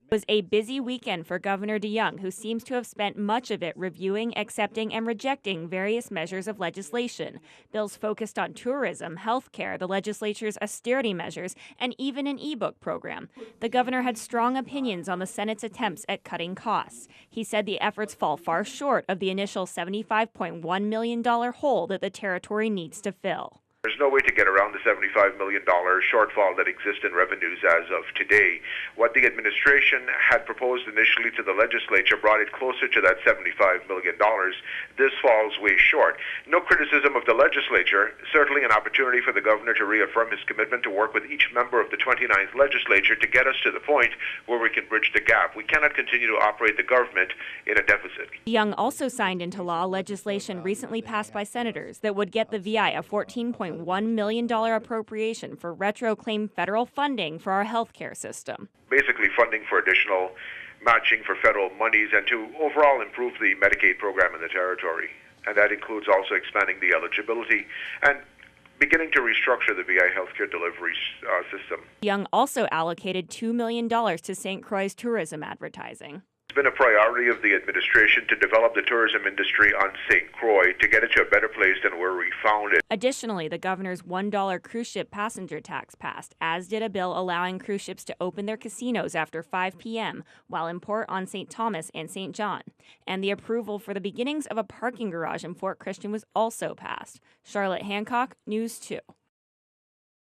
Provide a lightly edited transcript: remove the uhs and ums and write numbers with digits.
It was a busy weekend for Governor Jongh, who seems to have spent much of it reviewing, accepting, and rejecting various measures of legislation. Bills focused on tourism, healthcare, the legislature's austerity measures, and even an e-book program. The governor had strong opinions on the Senate's attempts at cutting costs. He said the efforts fall far short of the initial $75.1 million hole that the territory needs to fill. There's no way to get around the $75 million shortfall that exists in revenues as of today. What the administration had proposed initially to the legislature brought it closer to that $75 million. This falls way short. No criticism of the legislature, certainly an opportunity for the governor to reaffirm his commitment to work with each member of the 29th legislature to get us to the point where we can bridge the gap. We cannot continue to operate the government in a deficit. Jongh also signed into law legislation recently passed by senators that would get the VI a $14.1 million appropriation for retro-claim federal funding for our healthcare system. Basically funding for additional matching for federal monies and to overall improve the Medicaid program in the territory. And that includes also expanding the eligibility and beginning to restructure the VI healthcare delivery system. Jongh also allocated $2 million to St. Croix's tourism advertising. It's been a priority of the administration to develop the tourism industry on St. Croix to get it to a better place than where we found it. Additionally, the governor's $1 cruise ship passenger tax passed, as did a bill allowing cruise ships to open their casinos after 5 p.m. while in port on St. Thomas and St. John. And the approval for the beginnings of a parking garage in Fort Christian was also passed. Charlotte Hancock, News 2.